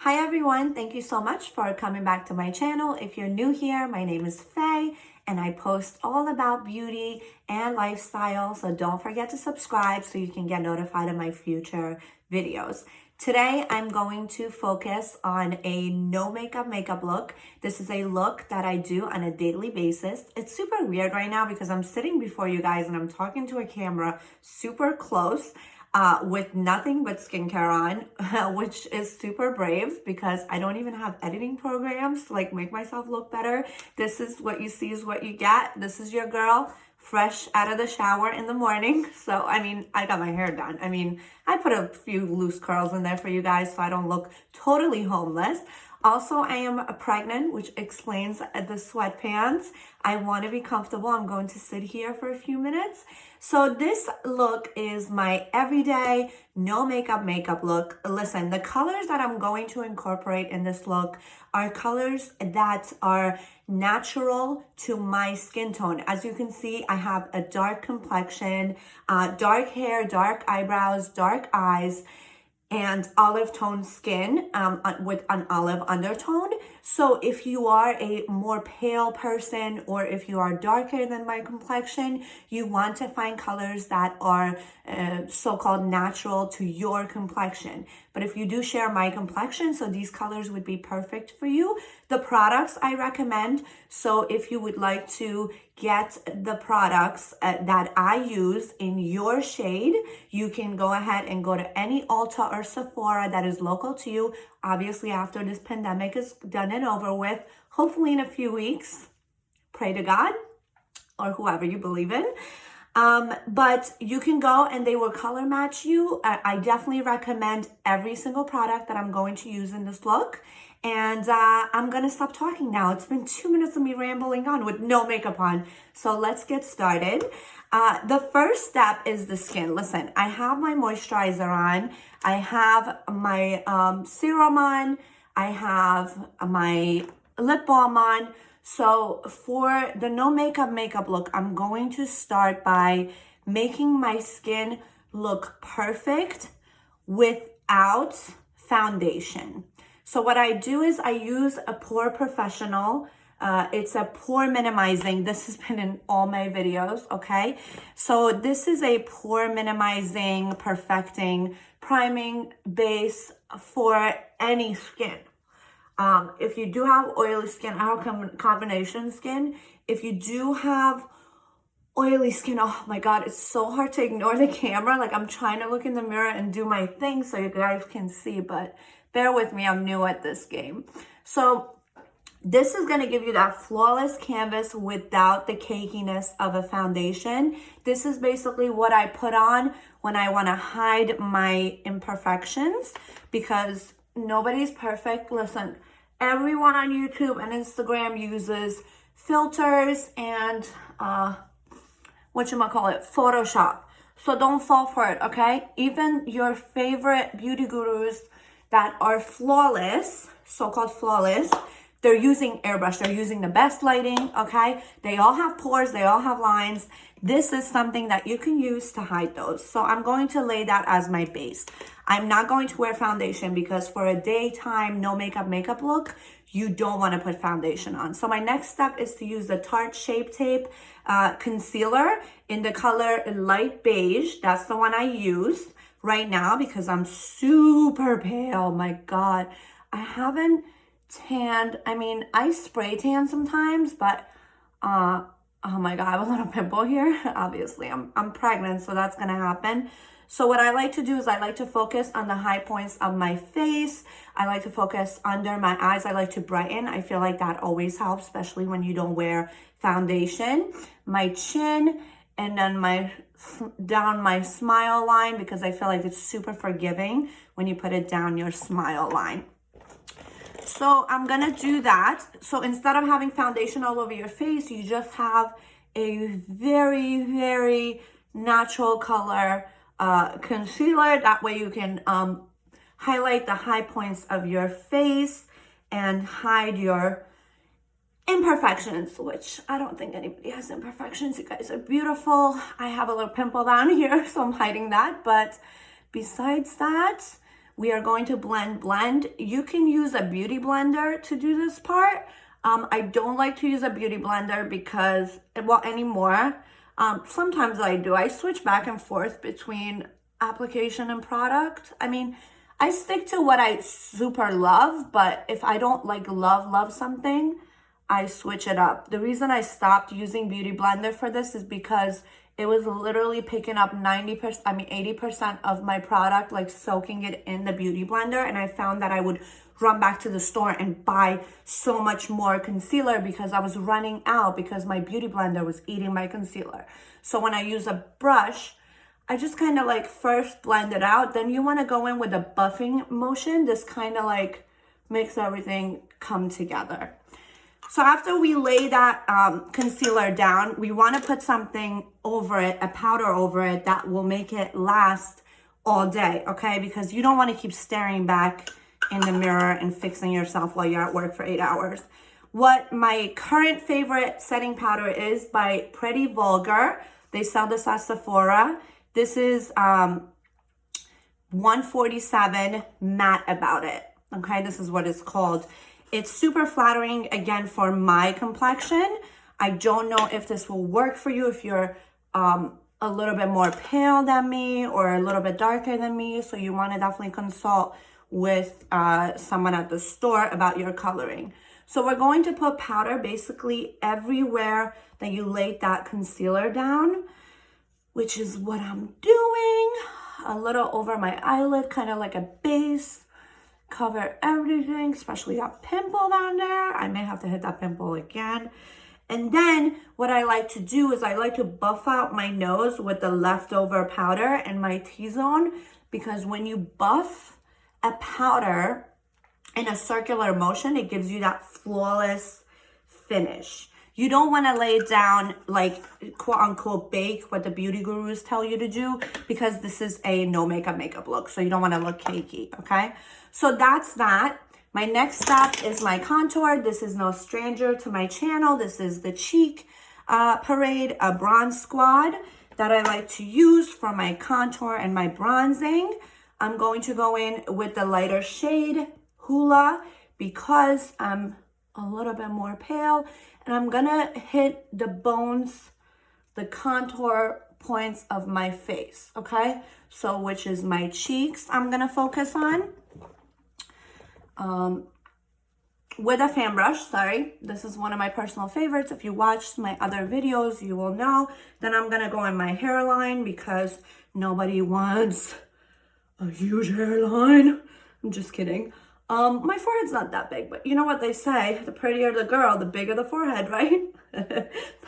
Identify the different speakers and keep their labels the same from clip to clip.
Speaker 1: Hi everyone, thank you so much for coming back to my channel. If you're new here, my name is Faye and I post all about beauty and lifestyle, so don't forget to subscribe so you can get notified of my future videos. Today I'm going to focus on a no makeup look. This is a look that I do on a daily basis. It's super weird right now because I'm sitting before you guys and I'm talking to a camera super close. With nothing but skincare on, which is super brave because I don't even have editing programs to like make myself look better. This is what you see is what you get. This is your girl fresh out of the shower in the morning. So, I got my hair done. I put a few loose curls in there for you guys so I don't look totally homeless. Also, I am pregnant, which explains the sweatpants. I want to be comfortable. I'm going to sit here for a few minutes. So this look is my everyday no makeup look. Listen, the colors that I'm going to incorporate in this look are colors that are natural to my skin tone. As you can see, I have a dark complexion, dark hair, dark eyebrows, dark eyes, and olive tone skin with an olive undertone. So if you are a more pale person or if you are darker than my complexion, you want to find colors that are so-called natural to your complexion. But if you do share my complexion, so these colors would be perfect for you. The products I recommend, so if you would like to get the products that I use in your shade, you can go ahead and go to any Ulta or Sephora that is local to you. Obviously, after this pandemic is done and over with, hopefully in a few weeks, pray to God or whoever you believe in. But you can go and they will color match you. I definitely recommend every single product that I'm going to use in this look. And I'm going to stop talking now. It's been 2 minutes of me rambling on with no makeup on. So let's get started. The first step is the skin. Listen, I have my moisturizer on. I have my serum on. I have my lip balm on. So for the no makeup look, I'm going to start by making my skin look perfect without foundation. So what I do is I use a Pore Professional. It's a pore minimizing. This has been in all my videos, okay? So this is a pore minimizing, perfecting, priming base for any skin. If you do have oily skin, I have combination skin. If you do have oily skin, oh my God, it's so hard to ignore the camera. Like I'm trying to look in the mirror and do my thing so you guys can see, but bear with me, I'm new at this game. So this is going to give you that flawless canvas without the cakiness of a foundation. This is basically what I put on when I want to hide my imperfections because nobody's perfect. Listen, everyone on YouTube and Instagram uses filters and Photoshop. So don't fall for it, okay? Even your favorite beauty gurus that are flawless, so-called flawless, they're using airbrush. They're using the best lighting, okay? They all have pores. They all have lines. This is something that you can use to hide those. So I'm going to lay that as my base. I'm not going to wear foundation because for a daytime no makeup look, you don't want to put foundation on. So my next step is to use the Tarte Shape Tape concealer in the color light beige. That's the one I use right now because I'm super pale. My God, I haven't tanned. I spray tan sometimes, but oh my God, I have a little pimple here. Obviously, I'm pregnant, so that's gonna happen. So what I like to do is I like to focus on the high points of my face. I like to focus under my eyes. I like to brighten. I feel like that always helps, especially when you don't wear foundation. My chin, and then down my smile line, because I feel like it's super forgiving when you put it down your smile line. So I'm gonna do that. So instead of having foundation all over your face, you just have a very, very natural color concealer. That way you can highlight the high points of your face and hide your imperfections, which I don't think anybody has imperfections. You guys are beautiful. I have a little pimple down here, so I'm hiding that. But besides that, We are going to blend. You can use a beauty blender to do this part. I don't like to use a beauty blender because, well, anymore. Sometimes I do. I switch back and forth between application and product. I mean, I stick to what I super love, but if I don't like love something, I switch it up. The reason I stopped using Beauty Blender for this is because it was literally picking up 80% of my product, like soaking it in the Beauty Blender. And I found that I would run back to the store and buy so much more concealer because I was running out because my Beauty Blender was eating my concealer. So when I use a brush, I just kind of like first blend it out. Then you want to go in with a buffing motion. This kind of like makes everything come together. So after we lay that concealer down, we want to put something over it, a powder over it that will make it last all day, okay? Because you don't want to keep staring back in the mirror and fixing yourself while you're at work for 8 hours. What my current favorite setting powder is by Pretty Vulgar. They sell this at Sephora. This is 147 Matte About It, okay? This is what it's called. It's super flattering, again, for my complexion. I don't know if this will work for you if you're a little bit more pale than me or a little bit darker than me. So you want to definitely consult with someone at the store about your coloring. So we're going to put powder basically everywhere that you laid that concealer down, which is what I'm doing. A little over my eyelid, kind of like a base. Cover everything, especially that pimple down there. I may have to hit that pimple again. And then what I like to do is I like to buff out my nose with the leftover powder and my T-zone, because when you buff a powder in a circular motion, it gives you that flawless finish. You don't want to lay it down like quote unquote bake what the beauty gurus tell you to do, because this is a no makeup look. So you don't want to look cakey, okay? So that's that. My next step is my contour. This is no stranger to my channel. This is the Cheek Parade Bronze Squad that I like to use for my contour and my bronzing. I'm going to go in with the lighter shade Hula because I'm a little bit more pale. And I'm gonna hit the bones, the contour points of my face, okay? So which is my cheeks I'm gonna focus on. With a fan brush, sorry. This is one of my personal favorites. If you watched my other videos, you will know. Then I'm gonna go in my hairline because nobody wants a huge hairline. I'm just kidding. My forehead's not that big, but you know what they say, the prettier the girl, the bigger the forehead, right?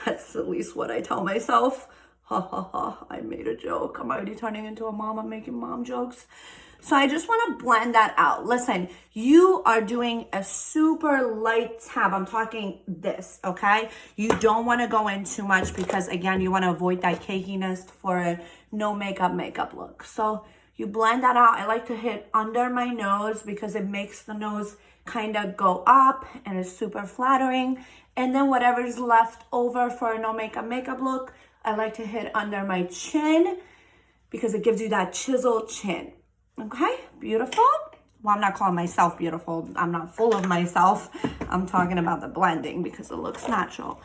Speaker 1: That's at least what I tell myself. Ha ha ha, I made a joke. I'm already turning into a mom. I'm making mom jokes. So I just want to blend that out. Listen, you are doing a super light tab. I'm talking this, okay? You don't want to go in too much because, again, you want to avoid that cakiness for a no makeup look. So you blend that out. I like to hit under my nose because it makes the nose kind of go up and it's super flattering. And then whatever's left over for a no makeup look, I like to hit under my chin because it gives you that chiseled chin. Okay, beautiful. Well, I'm not calling myself beautiful. I'm not full of myself. I'm talking about the blending because it looks natural.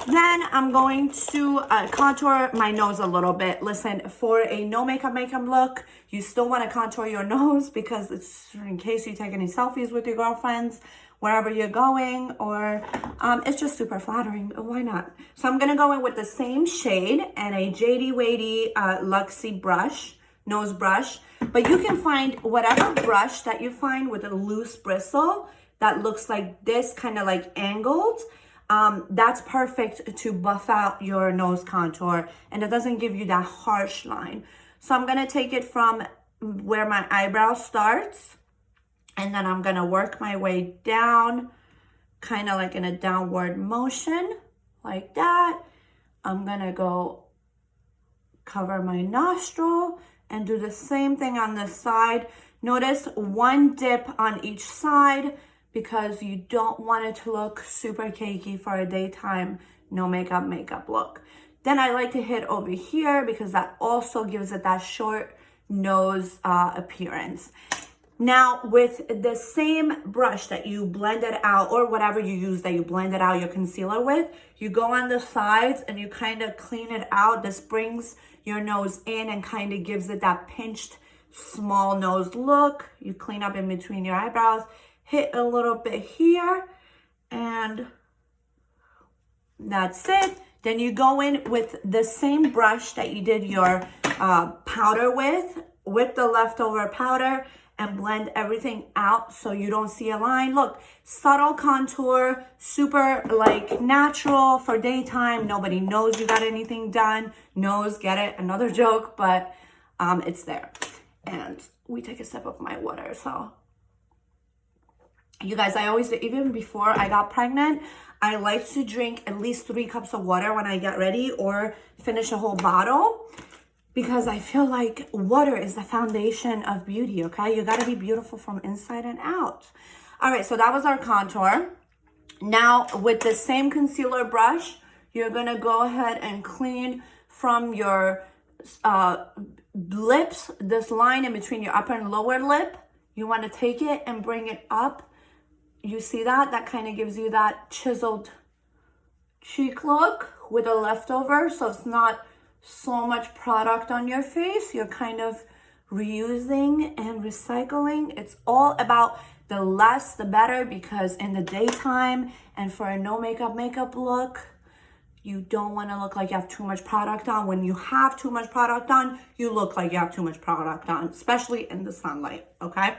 Speaker 1: Then I'm going to contour my nose a little bit. Listen, for a no makeup look, you still want to contour your nose because it's in case you take any selfies with your girlfriends, wherever you're going, or it's just super flattering. Why not? So I'm going to go in with the same shade and a Jady Wady Luxie brush, nose brush. But you can find whatever brush that you find with a loose bristle that looks like this, kind of like angled. That's perfect to buff out your nose contour and it doesn't give you that harsh line. So I'm gonna take it from where my eyebrow starts and then I'm gonna work my way down, kind of like in a downward motion, like that. I'm gonna go cover my nostril and do the same thing on this side. Notice one dip on each side because you don't want it to look super cakey for a daytime no makeup look. Then I like to hit over here because that also gives it that short nose appearance. Now with the same brush that you blended out, or whatever you use that you blended out your concealer with, you go on the sides and you kind of clean it out. This brings your nose in and kind of gives it that pinched small nose look. You clean up in between your eyebrows, hit a little bit here, and that's it. Then you go in with the same brush that you did your powder with the leftover powder, and blend everything out so you don't see a line. Look, subtle contour, super like natural for daytime. Nobody knows you got anything done. Knows, get it? Another joke, but it's there. And we take a sip of my water. So you guys, I always, even before I got pregnant, I like to drink at least 3 cups of water when I get ready, or finish a whole bottle, because I feel like water is the foundation of beauty, okay? You gotta be beautiful from inside and out. All right, so that was our contour. Now with the same concealer brush, you're gonna go ahead and clean from your lips, this line in between your upper and lower lip. You wanna take it and bring it up. You see that? That kind of gives you that chiseled cheek look with a leftover, so it's not so much product on your face. You're kind of reusing and recycling. It's all about the less the better, because in the daytime and for a no makeup look, you don't want to look like you have too much product on. When you have too much product on, you look like you have too much product on, especially in the sunlight, okay?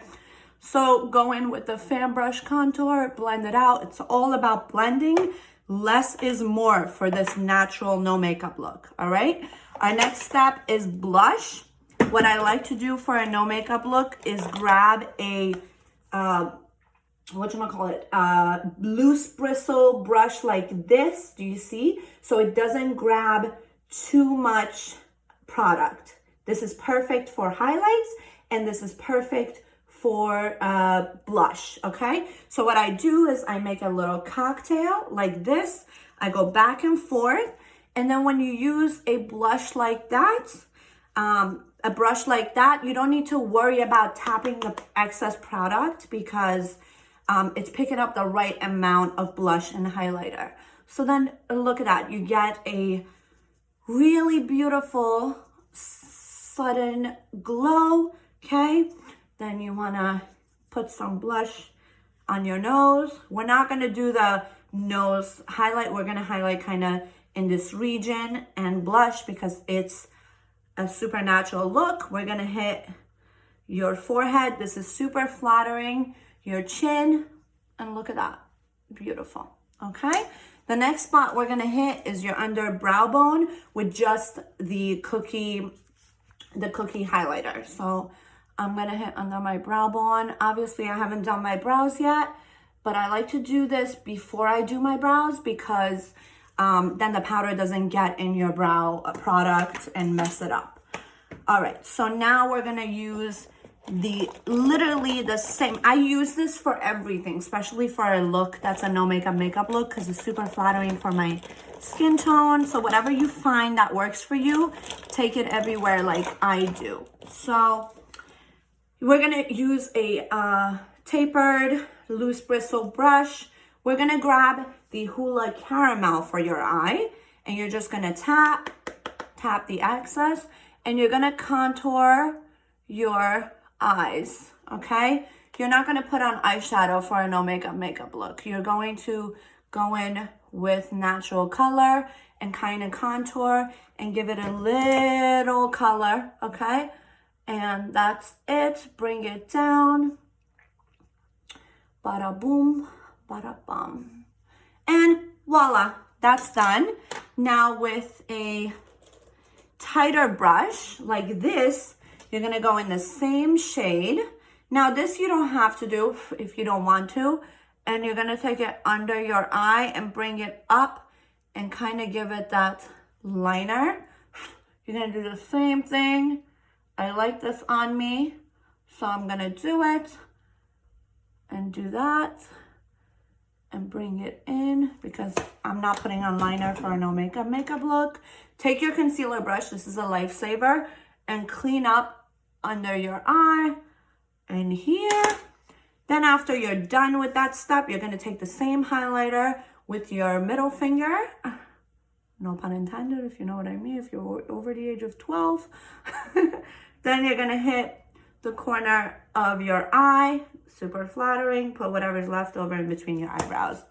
Speaker 1: So go in with the fan brush contour, blend it out. It's all about blending. Less is more for this natural no makeup look, all right? Our next step is blush. What I like to do for a no makeup look is grab a, loose bristle brush like this. Do you see? So it doesn't grab too much product. This is perfect for highlights, and this is perfect for blush, okay? So what I do is I make a little cocktail like this. I go back and forth, and then when you use a blush like that, a brush like that, you don't need to worry about tapping the excess product, because it's picking up the right amount of blush and highlighter. So then look at that. You get a really beautiful sudden glow, okay? Then you wanna put some blush on your nose. We're not gonna do the nose highlight. We're gonna highlight kind of in this region and blush because it's a super natural look. We're gonna hit your forehead. This is super flattering. Your chin, and look at that, beautiful, okay? The next spot we're gonna hit is your under brow bone with just the cookie highlighter. So I'm gonna hit under my brow bone. Obviously I haven't done my brows yet, but I like to do this before I do my brows, because then the powder doesn't get in your brow product and mess it up. All right, so now we're gonna use literally the same. I use this for everything, especially for a look that's a no makeup look, because it's super flattering for my skin tone. So whatever you find that works for you, take it everywhere like I do. So we're gonna use a tapered loose bristle brush. We're gonna grab the Hoola Caramel for your eye, and you're just gonna tap the excess, and you're gonna contour your eyes, okay? You're not gonna put on eyeshadow for a no makeup look. You're going to go in with natural color and kind of contour and give it a little color, okay? And that's it. Bring it down. Bada boom, bada bum. And voila, that's done. Now with a tighter brush like this, you're gonna go in the same shade. Now this you don't have to do if you don't want to. And you're gonna take it under your eye and bring it up and kind of give it that liner. You're gonna do the same thing. I like this on me, so I'm gonna do it and do that and bring it in, because I'm not putting on liner for a no makeup look. Take your concealer brush, this is a lifesaver, and clean up under your eye and here. Then after you're done with that step, you're gonna take the same highlighter with your middle finger. No pun intended, if you know what I mean, if you're over the age of 12. Then you're gonna hit the corner of your eye, super flattering, put whatever's left over in between your eyebrows.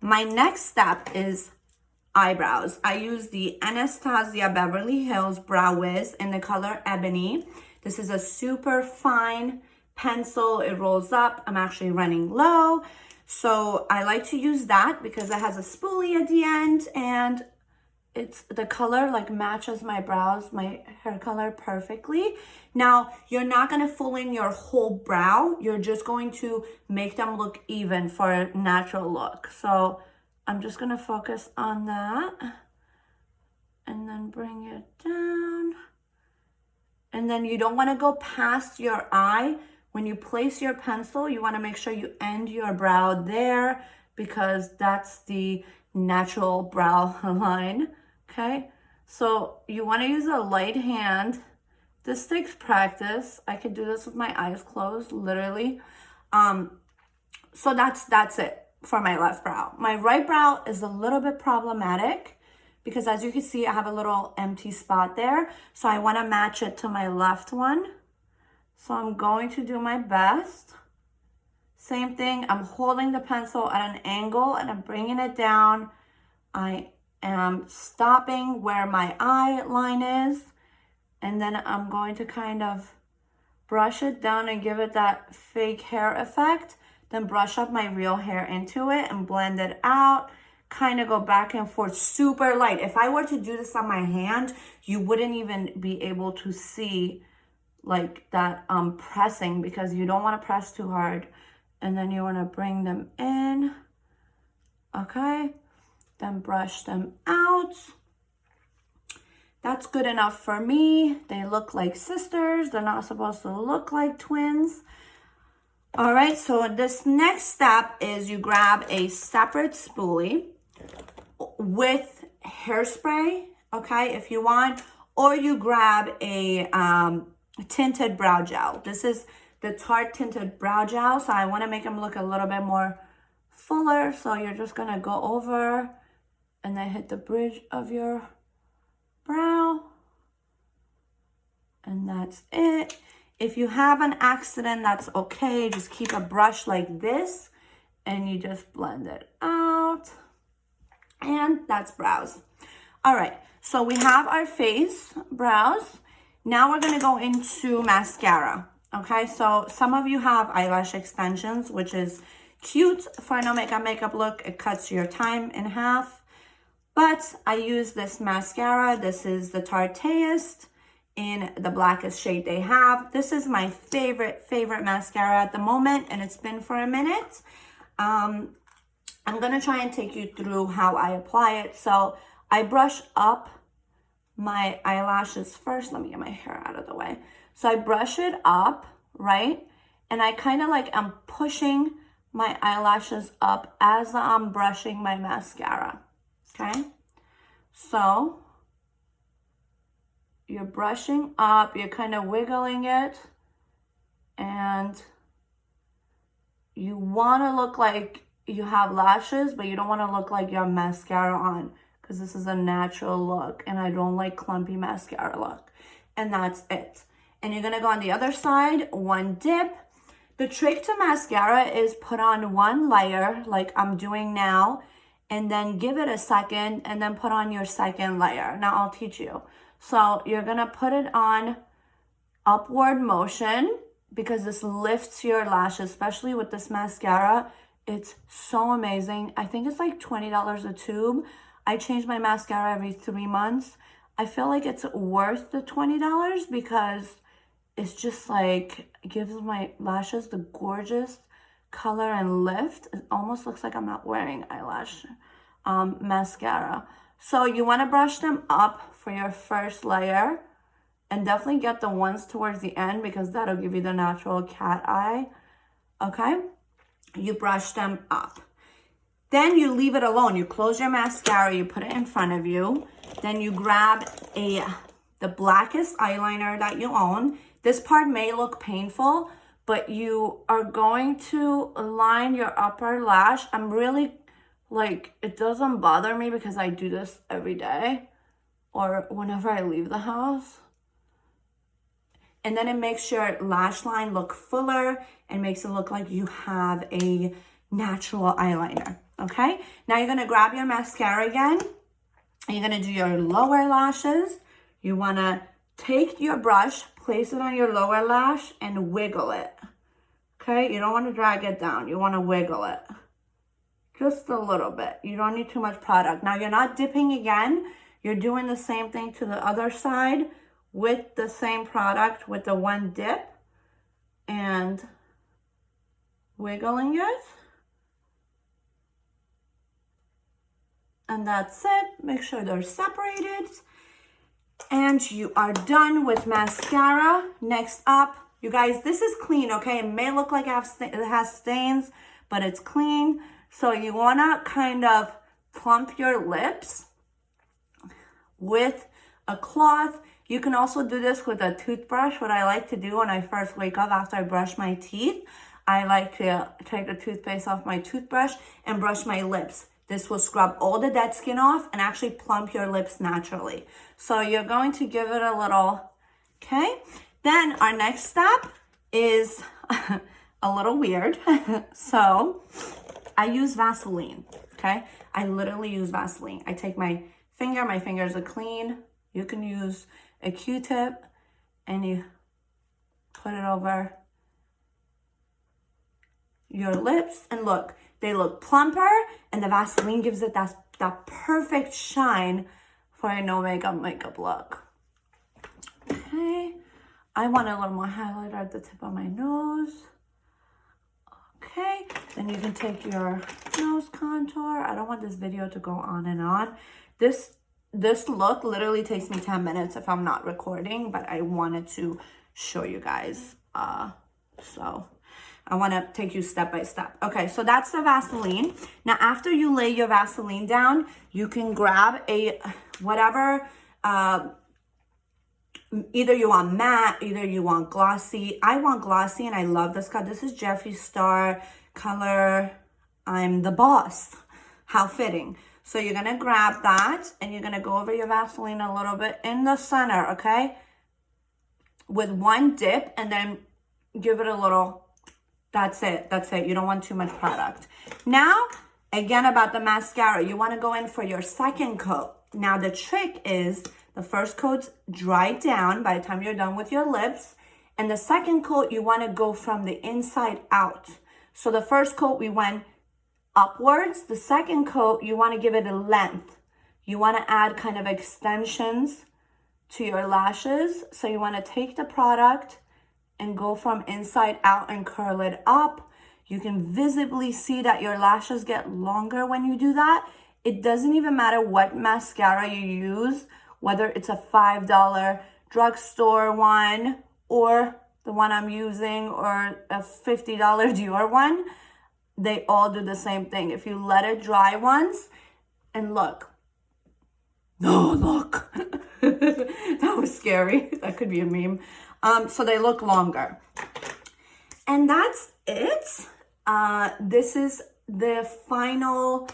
Speaker 1: My next step is eyebrows. I use the Anastasia Beverly Hills Brow Wiz in the color Ebony. This is a super fine pencil. It rolls up. I'm actually running low. So I like to use that because it has a spoolie at the end, and it's the color like matches my brows, my hair color perfectly. Now, you're not going to fill in your whole brow. You're just going to make them look even for a natural look. So I'm just going to focus on that and then bring it down. And then you don't want to go past your eye. When you place your pencil, you want to make sure you end your brow there because that's the natural brow line. Okay, so you want to use a light hand. This takes practice. I could do this with my eyes closed, literally. So that's it for my left brow. My right brow is a little bit problematic because as you can see, I have a little empty spot there. So I want to match it to my left one. So I'm going to do my best. Same thing, I'm holding the pencil at an angle and I'm bringing it down. I am stopping where my eye line is. And then I'm going to kind of brush it down and give it that fake hair effect. Then brush up my real hair into it and blend it out. Kind of go back and forth, super light. If I were to do this on my hand, you wouldn't even be able to see like that pressing because you don't want to press too hard. And then you want to bring them in. Okay. Then brush them out. That's good enough for me. They look like sisters. They're not supposed to look like twins. All right, so this next step is you grab a separate spoolie with hairspray, okay, if you want, or you grab a tinted brow gel. This is the Tarte tinted brow gel, so I want to make them look a little bit more fuller. So you're just going to go over and then hit the bridge of your brow. And that's it. If you have an accident, that's okay. Just keep a brush like this and you just blend it out. And that's brows. All right, so we have our face, brows. Now we're gonna go into mascara. Okay, so some of you have eyelash extensions, which is cute for a no makeup look. It cuts your time in half. But I use this mascara. This is the Tarteist in the blackest shade they have. This is my favorite mascara at the moment, and it's been for a minute. I'm gonna try and take you through how I apply it. So I brush up my eyelashes first. Let me get my hair out of the way. So I brush it up, right? And I kind of like I'm pushing my eyelashes up as I'm brushing my mascara, okay? So you're brushing up, you're kind of wiggling it, and you want to look like you have lashes, but you don't want to look like you have mascara on because this is a natural look and I don't like clumpy mascara look. And that's it. And you're going to go on the other side, one dip. The trick to mascara is put on one layer like I'm doing now and then give it a second and then put on your second layer. Now I'll teach you. So you're going to put it on upward motion because this lifts your lashes, especially with this mascara. It's so amazing. I think it's like $20 a tube. I change my mascara every 3 months. I feel like it's worth the $20 because it's just like, it gives my lashes the gorgeous color and lift. It almost looks like I'm not wearing eyelash mascara. So you want to brush them up for your first layer and definitely get the ones towards the end because that'll give you the natural cat eye, okay? You brush them up. Then you leave it alone. You close your mascara, you put it in front of you. Then you grab the blackest eyeliner that you own. This part may look painful, but you are going to line your upper lash. I'm really like, it doesn't bother me because I do this every day or whenever I leave the house. And then it makes your lash line look fuller and makes it look like you have a natural eyeliner, okay? Now you're gonna grab your mascara again. And you're gonna do your lower lashes. You wanna take your brush, place it on your lower lash and wiggle it, okay? You don't wanna drag it down. You wanna wiggle it. Just a little bit. You don't need too much product. Now you're not dipping again. You're doing the same thing to the other side with the same product with the one dip and wiggling it. And that's it. Make sure they're separated. And you are done with mascara. Next up, you guys, this is clean, okay? It may look like it has stains, but it's clean. So you wanna kind of plump your lips with a cloth. You can also do this with a toothbrush. What I like to do when I first wake up after I brush my teeth, I like to take the toothpaste off my toothbrush and brush my lips. This will scrub all the dead skin off and actually plump your lips naturally. So you're going to give it a little, okay? Then our next step is a little weird. So I use Vaseline, okay? I literally use Vaseline. I take my fingers are clean. You can use a Q-tip and you put it over your lips and look, they look plumper and the Vaseline gives it that perfect shine for a no makeup look. Okay, I want a little more highlighter at the tip of my nose. Okay, then you can take your nose contour. I don't want this video to go on and on. This look literally takes me 10 minutes if I'm not recording, but I wanted to show you guys. So I want to take you step by step. Okay, so that's the Vaseline. Now, after you lay your Vaseline down, you can grab a whatever, either you want matte, either you want glossy. I want glossy and I love this color. This is Jeffree Star color. I'm the boss. How fitting. So you're gonna grab that and you're gonna go over your Vaseline a little bit in the center, okay? With one dip and then give it a little, that's it. You don't want too much product. Now, again about the mascara, you wanna go in for your second coat. Now the trick is the first coat's dried down by the time you're done with your lips. And the second coat, you wanna go from the inside out. So the first coat, we went upwards. The second coat, you want to give it a length. You want to add kind of extensions to your lashes. So you want to take the product and go from inside out and curl it up. You can visibly see that your lashes get longer when you do that. It doesn't even matter what mascara you use, whether it's a $5 drugstore one or the one I'm using or a $50 Dior one. They all do the same thing. If you let it dry once, and look. No, look. That was scary. That could be a meme. So they look longer. And that's it. This is the final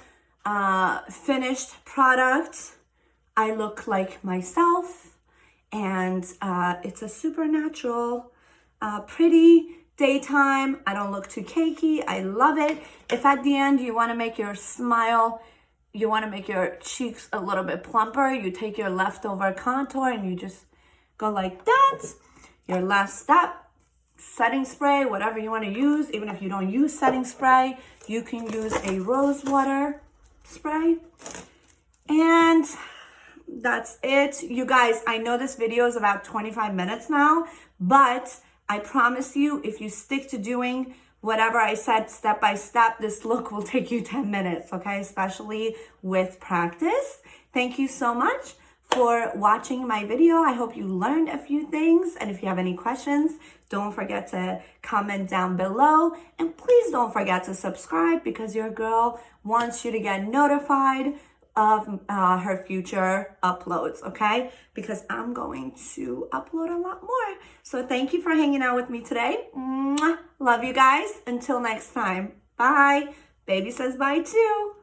Speaker 1: finished product. I look like myself. And it's a super natural, pretty daytime. I don't look too cakey. I love it. If at the end you want to make your smile, you want to make your cheeks a little bit plumper, you take your leftover contour and you just go like that. Your last step, setting spray, whatever you want to use. Even if you don't use setting spray, you can use a rose water spray. And that's it. You guys, I know this video is about 25 minutes now, but I promise you, if you stick to doing whatever I said step by step, this look will take you 10 minutes, okay? Especially with practice. Thank you so much for watching my video. I hope you learned a few things. And if you have any questions, don't forget to comment down below. And please don't forget to subscribe because your girl wants you to get notified of her future uploads, okay? Because I'm going to upload a lot more. So thank you for hanging out with me today. Mwah. Love you guys. Until next time. Bye. Baby says bye too.